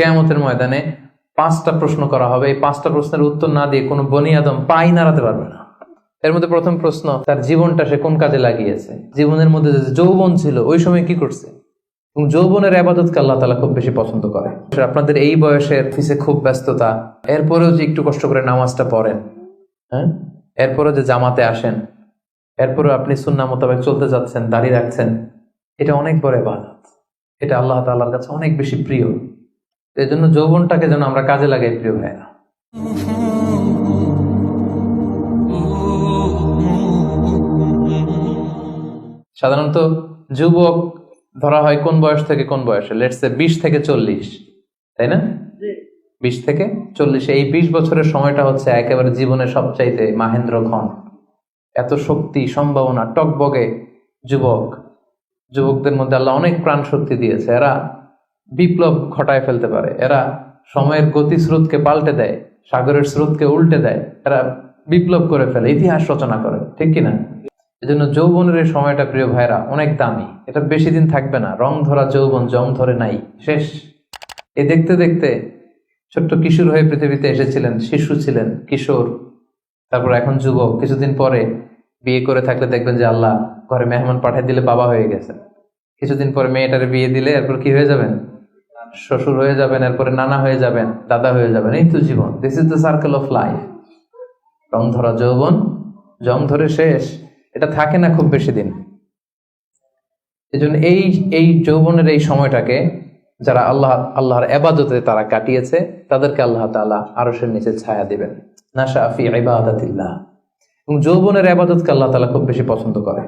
কিয়ামতের ময়দানে 5টা প্রশ্ন করা হবে। এই 5টা প্রশ্নের উত্তর না দিয়ে কোনো বনি আদম পাই নাড়াতে পারবে না। এর মধ্যে প্রথম প্রশ্ন, তার জীবনটা সে কোন কাজে লাগিয়েছে, জীবনের মধ্যে যে যৌবন ছিল ওই সময় কি করছে। এবং যৌবনের ইবাদতকে আল্লাহ তাআলা খুব বেশি পছন্দ করে। আপনাদের এই বয়সের অফিসে খুব ব্যস্ততা, এরপরেও যে একটু কষ্ট করে নামাজটা পড়েন, হ্যাঁ, এরপরে যে জামাতে আসেন, এরপরে আপনি সুন্নাহ মোতাবেক চলতে যাচ্ছেন, দাঁড়িয়ে রাখছেন, এটা অনেক বড় ইবাদত। এটা আল্লাহ তাআলার কাছে অনেক বেশি প্রিয়। এই জন্য যৌবনটাকে যেন আমরা কাজে লাগাই, প্রিয় ভাইরা। সাধারণত যুবক ধরা হয় কোন বয়স থেকে কোন বয়সে? লেটস সে 20 থেকে 40, তাই না? 20 থেকে 40, এই 20 বছরের সময়টা হচ্ছে একেবারে জীবনের সবচাইতে মাহেন্দ্র ক্ষণ। এত শক্তি, সম্ভাবনা, টকবগে যুবকদের মধ্যে আল্লাহ অনেক প্রাণ শক্তি দিয়েছে। এরা বিপ্লব ঘটায় ফেলতে পারে, এরা সময়ের গতি স্রোতকে পাল্টে দেয়, সাগরের স্রোতকে উল্টে দেয়, এরা বিপ্লব করে ফেলে, ইতিহাস রচনা করে, ঠিক কিনা? এই জন্য যৌবনের এই সময়টা, প্রিয় ভাইরা, অনেক দামি। এটা বেশি দিন থাকবে না। রং ধরা যৌবন জং ধরে নাই, শেষ। এ দেখতে দেখতে ছোট্ট কিশোর হয়ে পৃথিবীতে এসেছিলেন, শিশু ছিলেন, কিশোর, তারপর এখন যুবক। কিছুদিন পরে বিয়ে করে থাকলে দেখবেন যে আল্লাহ ঘরে মেহমান পাঠিয়ে দিলে বাবা হয়ে গেছেন। কিছুদিন পরে মেয়েটারে বিয়ে দিলে এরপর কি হয়ে যাবেন? শ্বশুর হয়ে যাবেন, এরপরে নানা হয়ে যাবেন, দাদা হয়ে যাবেন। এই তো জীবন। This is the circle of life. রং ধরা যৌবন জং ধরে শেষ। এটা থাকে না খুব বেশি দিন। এই জন্য এই যৌবনের এই সময়টাকে যারা আল্লাহর ইবাদতে তারা কাটিয়েছে, তাদেরকে আল্লাহ তাআলা আরশের নিচে ছায়া দিবেন। নাশা ফি ইবাদাতিল্লাহ। এবং যৌবনের ইবাদতকে আল্লাহ তাআলা খুব বেশি পছন্দ করে।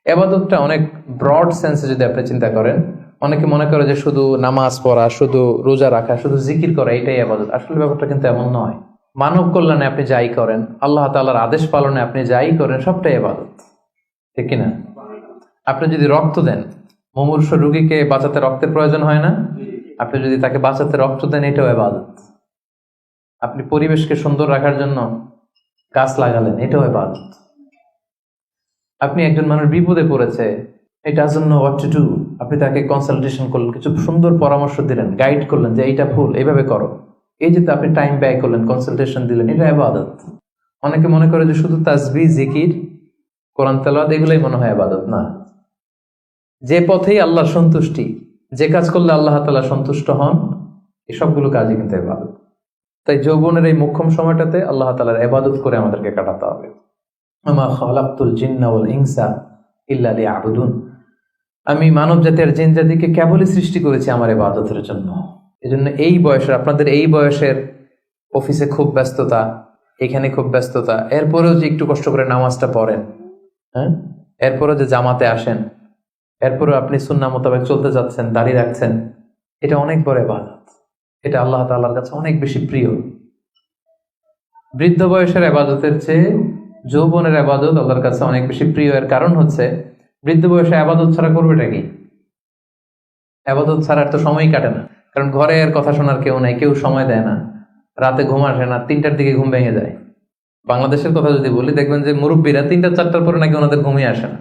ইবাদতটা অনেক ব্রড সেন্সে যদি আপনি চিন্তা করেন, অনেকে মনে করে যে শুধু নামাজ পড়া, শুধু রোজা রাখা, শুধু জিকির করা, এটাই ইবাদত। আসলে ব্যাপারটা কিন্তু এমন নয়। মানব কল্যাণে আপনি যাই করেন, আল্লাহ তাআলার আদেশ পালনে আপনি যাই করেন, সবটাই ইবাদত, ঠিক কিনা? আপনি যদি রক্ত দেন, মুমূর্ষু রোগীকে বাঁচাতে রক্তের প্রয়োজন হয় না? আপনি যদি তাকে বাঁচাতে রক্ত দেন, এটাও ইবাদত। আপনি পরিবেশকে সুন্দর রাখার জন্য গাছ লাগালেন, এটাও ইবাদত। আপনি একজন মানুষ বিপদে পড়েছে, he doesn't know what to do, আপনি তাকে কনসালটেশন করলেন, কিছু সুন্দর পরামর্শ দিলেন, গাইড করলেন যে এইটা ভুল, এইভাবে করো। এই যে আপনি টাইম ব্যয় করলেন, কনসালটেশন দিলেন, এটা ইবাদত। অনেকে মনে করে যে শুধু তাসবিহ, জিকির, কোরআন তেলাওয়াত এগুলোই মনে হয় ইবাদত। না, যে পথেই আল্লাহর সন্তুষ্টি, যে কাজ করলে আল্লাহ তাআলা সন্তুষ্ট হন, এই সবগুলো কাজই কিন্তু ইবাদত। তাই যৌবনের এই মোক্ষম সময়টাতে আল্লাহ তাআলার ইবাদত করে আমাদেরকে কাটাতে হবে। আমা খালাকতুল জিন্না ওয়াল ইনসা ইল্লা লিয়াবুদুন। আমি মানব জাতির জিন জাতিকে কেবলই সৃষ্টি করেছি আমার ইবাদতের জন্য। এজন্য এই বয়সের, আপনাদের এই বয়সের অফিসে খুব ব্যস্ততা, এখানে খুব ব্যস্ততা, এরপরেও যে একটু কষ্ট করে নামাজটা পড়েন, হ্যাঁ, এরপরে যে জামাতে আসেন, এরপরে আপনি সুন্নাহ মোতাবেক চলতে যাচ্ছেন, দাঁড়িয়ে রাখছেন, এটা অনেক বড় ইবাদত। এটা আল্লাহ তাআলার কাছে অনেক বেশি প্রিয়। বৃদ্ধ বয়সের ইবাদতের চেয়ে যৌবনের ইবাদত আল্লাহর কাছে অনেক বেশি প্রিয়। এর কারণ হচ্ছে, বৃদ্ধ বয়সে ইবাদত ছাড়া করবেটা কি? ইবাদত ছাড়া তো সময়ই কাটে না। কারণ ঘরে এর কথা শোনার কেউ নাই, কেউ সময় দেয় না, রাতে ঘুম আসে না, 3টার দিকে ঘুম ভেঙে যায়। বাংলাদেশের কথা যদি বলি, দেখবেন যে মুরব্বীরা 3টা-4টার পরে নাকি ওনাদের ঘুমিয়ে আসে না।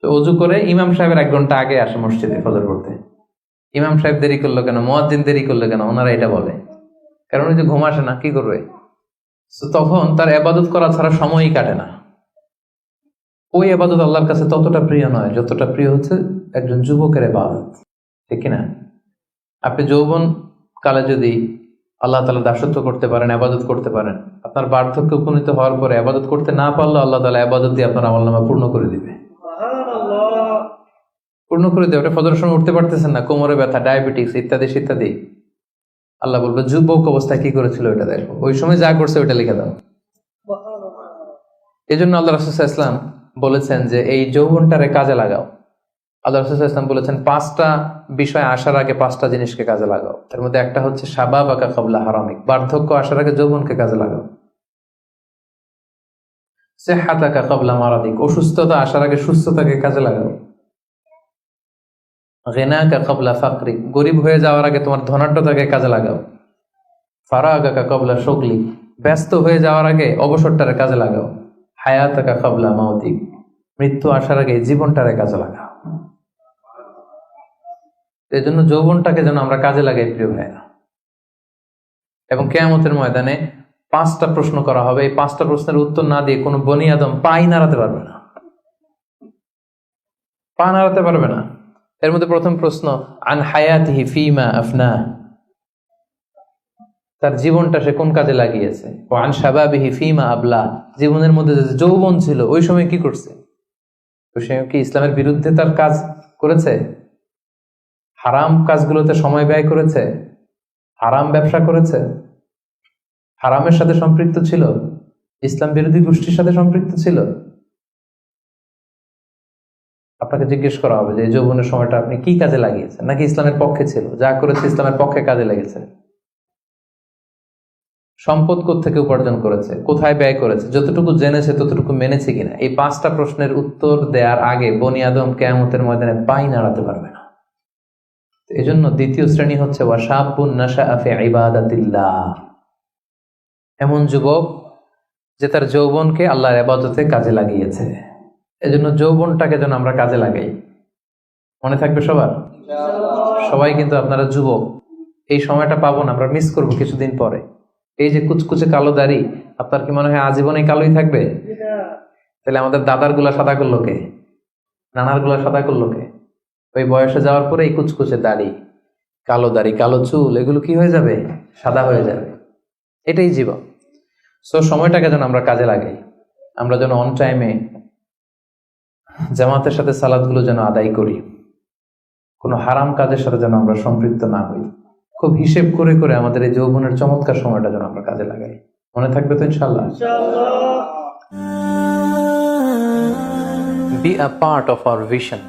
তো অজু করে ইমাম সাহেবের 1 ঘন্টা আগে আসে মসজিদে ফজর পড়তে। ইমাম সাহেব দেরি করলো কেন, মুয়াজ্জিন দেরি করলো কেন, ওনারা এটা বলে। কারণ ওই যে ঘুম আসে না, কি করবে? তখন তার ইবাদত করা ছাড়া সময়ই কাটে না। ওই ইবাদত আল্লাহর কাছে ততটা প্রিয় নয় যতটা প্রিয় হচ্ছে একজন যুবকের ইবাদত, ঠিক কিনা? আপনি যৌবন কালে যদি আল্লাহ তাআলা দাসত্ব করতে পারেন, ইবাদত করতে পারেন, আপনার বার্ধক্যে উপনীত হওয়ার পরে ইবাদত করতে না পারলে আল্লাহ তাআলা ইবাদত দিয়ে আপনার আমলনামা পূর্ণ করে দিবে। পূর্ণ করে দেবে। আপনি ফজরের সময় উঠতে পারতেছেন না, কোমরে ব্যথা, ডায়াবেটিস ইত্যাদি ইত্যাদি, আল্লাহ বলবে যুবক অবস্থায় কি করেছিল ওটা দেখো, ওই সময় যা করছে ওটা লিখে দাও। এই জন্য আল্লাহ রাসূল সাল্লাল্লাহু আলাইহি ওয়াসাল্লাম বলেছেন যে এই যৌবনটারে কাজে লাগাও। আল্লাহ রাসূল সাল্লাল্লাহু আলাইহি ওয়াসাল্লাম বলেছেন 5টা বিষয় আসার আগে 5টা জিনিসকে কাজে লাগাও। তার মধ্যে একটা হচ্ছে শাবাবাকা ক্বাবলা হারামিক, বার্ধক্য আসার আগে যৌবনকে কাজে লাগাও। সিহহাতাকা ক্বাবলা মারাদিক, অসুস্থতা আসার আগে সুস্থতাকে কাজে লাগাও। গিনাকা ক্বাবলা ফাকরিক, গরিব হয়ে যাওয়ার আগে তোমার ধনাঢ্যতাকে কাজে লাগাও। ফারাগাকা ক্বাবলা শুগলিক, ব্যস্ত হয়ে যাওয়ার আগে অবসরটারে কাজে লাগাও। হায়াতাকা ক্বাবলা মাউতিক, মৃত্যু আসার আগে জীবনটারে কাজে লাগাও। এই জন্য যৌবনটাকে যেন আমরা কাজে লাগাই প্রিয় ভাইরা। এবং কিয়ামতের ময়দানে 5টা প্রশ্ন করা হবে, এই 5টা প্রশ্নের উত্তর না দিয়ে কোনো বনি আদম পাই নাড়াতে পারবে না, পা নাড়াতে পারবে না। এর মধ্যে প্রথম প্রশ্ন, আন হায়াতিহি ফিমা আফনা, তার জীবনটা সে কোন কাজে লাগিয়েছে। ও আন শাবাবিহি ফিমা আবলা, জীবনের মধ্যে যে যৌবন ছিল ওই সময় কি করছে, ওই সময় কি ইসলামের বিরুদ্ধে তার কাজ করেছে, হারাম কাজগুলোতে সময় ব্যয় করেছে, হারাম ব্যবসা করেছে, হারামের সাথে সম্পৃক্ত ছিল, ইসলাম বিরোধী গোষ্ঠীর সাথে সম্পৃক্ত ছিল। আপনাকে জিজ্ঞেস করা হবে যে এই যৌবনের সময়টা আপনি কি কাজে লাগিয়েছেন, নাকি ইসলামের পক্ষে ছিল, যা করেছে ইসলামের পক্ষে কাজে লেগেছে। সম্পদ কোত্থেকে উপার্জন করেছে, কোথায় ব্যয় করেছে, যতটুকু জেনেছে ততটুকু মেনেছে কিনা। এই 5টা প্রশ্নের উত্তর দেওয়ার আগে বনি আদম কিয়ামতের ময়দানে পাই নাড়াতে পারবে না। এই জন্য দ্বিতীয় শ্রেণী হচ্ছে ওয়াশাবুন নাশাআ ফি ইবাদাতিল্লাহ, এমন যুবক যে তার যৌবনকে আল্লাহর ইবাদতে কাজে লাগিয়েছে। এজন্য যৌবনটাকে যেন আমরা কাজে লাগাই। মনে থাকবে সবার, সবাই কিন্তু আপনারা যুবক, এই সময়টা পাবো না, আমরা মিস করবো কিছুদিন পরে। এই যে কুচকুচে কালো দাড়ি, আপনার কি মনে হয় আজীবনে কালোই থাকবে? তাহলে আমাদের দাদার গুলা সাদা করলো কে, নানার গুলা সাদা করলো কে? ওই বয়সে যাওয়ার পরে এই কুচকুচে দাড়ি, কালো চুল, এগুলো কি হয়ে যাবে? সাদা হয়ে যাবে। এটাই জীবন। সো সময়টাকে যেন আমরা কাজে লাগাই, আমরা যেন অন টাইমে জামাতের সাথে সালাদগুলো যেন আদায় করি, কোনো হারাম কাজের সাথে যেন আমরা সম্পৃক্ত না হই। খুব হিসেব করে করে আমাদের এই যৌবনের চমৎকার সময়টা যেন আমরা কাজে লাগাই। মনে থাকবে তো ইনশাআল্লাহ? Be a part of our vision.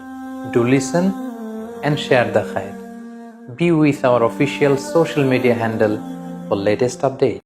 Do listen and share the khair. Be with our official social media handle for latest updates.